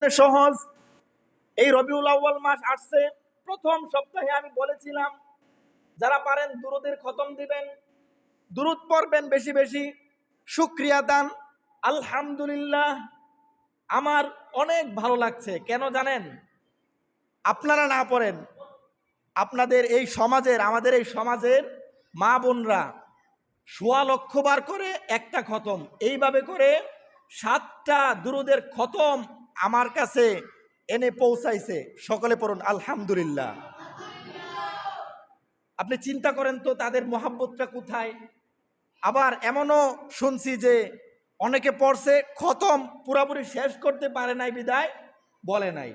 সহজ। এই রবিউল আউয়াল মাস আসছে, প্রথম সপ্তাহে আমি বলেছিলাম যারা পারেন দুরুদের খতম দিবেন, দুরুদ পড়বেন বেশি বেশি, শুকরিয়া দান। আলহামদুলিল্লাহ, আমার অনেক ভালো লাগছে। কেন জানেন? আপনারা না পড়েন, আপনাদের এই সমাজের, আমাদের এই সমাজের মা বোনরা ১,০০,০০০ বার করে একটা খতম, এইভাবে করে ৭টা দুরুদের খতম আমার কাছে এনে পৌঁছাইছে। সকলে পড়ুন আলহামদুলিল্লাহ। আপনি চিন্তা করেন তো তাদের মহাব্বতটা কোথায়। আবার এমনও শুনছি যে অনেকে পড়ছে, খতম পুরাপুরি শেষ করতে পারে নাই বিদায় বলে নাই।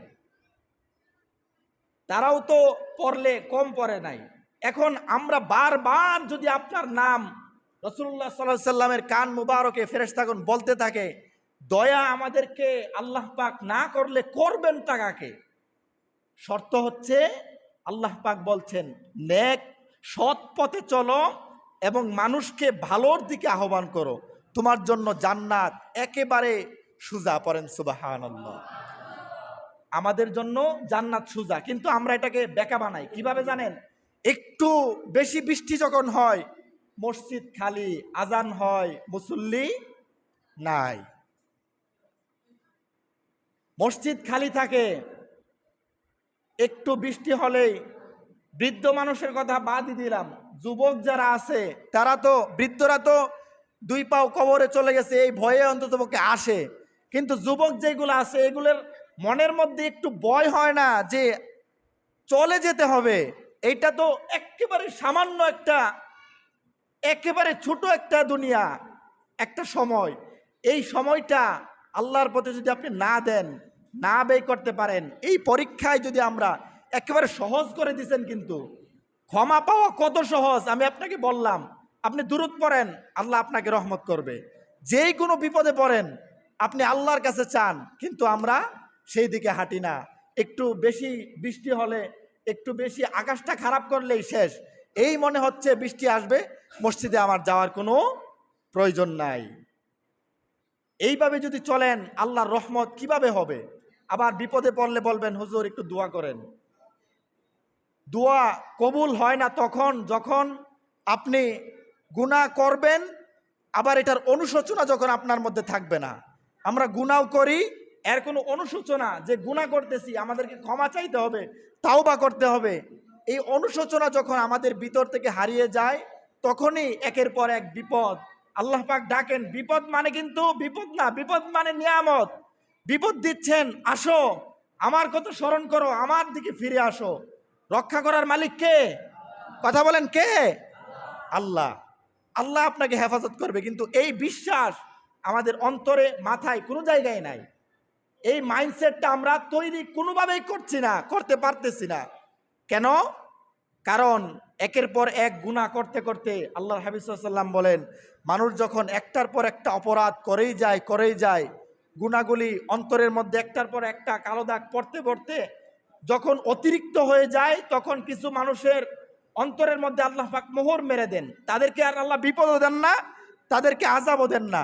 তারাও তো পড়লে কম পড়ে নাই। এখন আমরা বারবার যদি আপনার নাম রাসূলুল্লাহ সাল্লাল্লাহু আলাইহি সাল্লামের কান মুবারকে ফেরেশতাগণ বলতে থাকে, দয়া আমাদেরকে আল্লাহ পাক না করলে করবেন টাকাকে। শর্ত হচ্ছে আল্লাহ পাক বলছেন নেক সৎ পথে চলো এবং মানুষকে ভালোর দিকে আহ্বান করো, তোমার জন্য জান্নাত একেবারে সোজা। পড়েন সুবহানাল্লাহ। আমাদের জন্য জান্নাত সোজা, কিন্তু আমরা এটাকে বেঁকা বানাই। কিভাবে জানেন? একটু বেশি বৃষ্টি যখন হয়, মসজিদ খালি, আজান হয়, মুসল্লি নাই, মসজিদ খালি থাকে। একটু বৃষ্টি হলেই, বৃদ্ধ মানুষের কথা বাদই দিলাম, যুবক যারা আছে তারা তো, বৃদ্ধরা তো 2 পাও কবরে চলে গেছে এই ভয়ে অন্ততপক্ষে আসে, কিন্তু যুবক যেগুলো আছে এগুলোর মনের মধ্যে একটু ভয় হয় না যে চলে যেতে হবে? এইটা তো একেবারে সামান্য একটা, একেবারে ছোট একটা দুনিয়া, একটা সময়। এই সময়টা আল্লাহর পথে যদি আপনি না দেন, না ব্যয় করতে পারেন, এই পরীক্ষায় যদি আমরা, একেবারে সহজ করে দিয়েছেন কিন্তু ক্ষমা পাওয়া কত সহজ আমি আপনাকে বললাম। আপনি দুরূদ পড়েন, আল্লাহ আপনাকে রহমত করবে। যেই কোনো বিপদে পড়েন আপনি আল্লাহর কাছে চান, কিন্তু আমরা সেই দিকে হাঁটি না। একটু বেশি বৃষ্টি হলে, একটু বেশি আকাশটা খারাপ করলেই শেষ, এই মনে হচ্ছে বৃষ্টি আসবে, মসজিদে আমার যাওয়ার কোনো প্রয়োজন নাই। এইভাবে যদি চলেন আল্লাহর রহমত কিভাবে হবে? আবার বিপদে পড়লে বলবেন হুজুর একটু দোয়া করেন। দোয়া কবুল হয় না তখন যখন আপনি গুনাহ করবেন, আবার এটার অনুশোচনা যখন আপনার মধ্যে থাকবে না। আমরা গুনাও করি, এর কোনো অনুশোচনা যে গুনাহ করতেছি আমাদেরকে ক্ষমা চাইতে হবে, তাওবা করতে হবে, এই অনুশোচনা যখন আমাদের ভিতর থেকে হারিয়ে যায়, তখনই একের পর এক বিপদ। আল্লাহ পাক ডাকেন, বিপদ মানে কিন্তু বিপদ না, বিপদ মানে নিয়ামত। বিপদ দিচ্ছেন, আসো আমার কথা স্মরণ করো, আমার দিকে ফিরে আসো। রক্ষা করার মালিক কে? কথা বলেন কে? আল্লাহ। আল্লাহ আপনাকে হেফাজত করবে, কিন্তু এই বিশ্বাস আমাদের অন্তরে, মাথায় কোনো জায়গায় নাই। এই মাইন্ডসেটটা আমরা তৈরি কোনোভাবেই করছি না, করতে পারতেছি না। কেন? কারণ একের পর এক গুনাহ করতে করতে, আল্লাহর হাবিব সাল্লাল্লাহু আলাইহি ওয়াসাল্লাম বলেন, মানুষ যখন একটার পর একটা অপরাধ করেই যায়, গুনাহগুলি অন্তরের মধ্যে একটার পর একটা কালো দাগ পড়তে পড়তে যখন অতিরিক্ত হয়ে যায়, তখন কিছু মানুষের অন্তরের মধ্যে আল্লাহ পাক মোহর মেরে দেন। তাদেরকে আর আল্লাহ বিপদও দেন না, তাদেরকে আযাবও দেন না।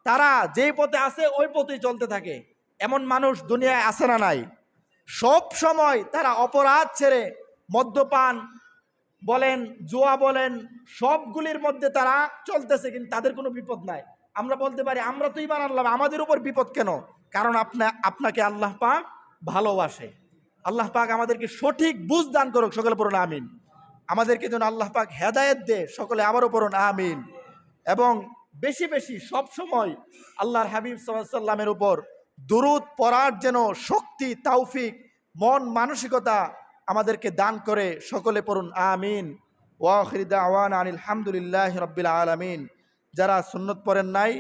তারা যেই পথে আছে ওই পথেই চলতে থাকে। এমন মানুষ দুনিয়ায় আছে না নাই? সব সময় তারা অপরাধ ছেড়ে, মদ্যপান বলেন, জুয়া বলেন, সবগুলির মধ্যে তারা চলতেছে, কিন্তু তাদের কোনো বিপদ নাই। আমরা বলতে পারি আমরা তো ঈমান আনলাম, আমাদের উপর বিপদ কেন? কারণ আপনাকে আল্লাহ পাক ভালোবাসে। আল্লাহ পাক আমাদেরকে সঠিক বুঝ দান করুক, সকলে পড়ুন আমিন। আমাদেরকে যেন আল্লাহ পাক হেদায়েত দে, সকলে আবারও পড়ুন আমিন। এবং বেশি বেশি সব সময় আল্লাহর হাবিব সাল্লাল্লাহু আলাইহি সাল্লামের উপর দুরূদ পড়ার যেন শক্তি, তৌফিক, মন মানসিকতা আমাদেরকে দান করে, সকলে পড়ুন আমিন। ওয়া আখিরু দাওয়ানা আনিল হামদুলিল্লাহি রাব্বিল আলামিন। যারা সুন্নত পড়েন নাই,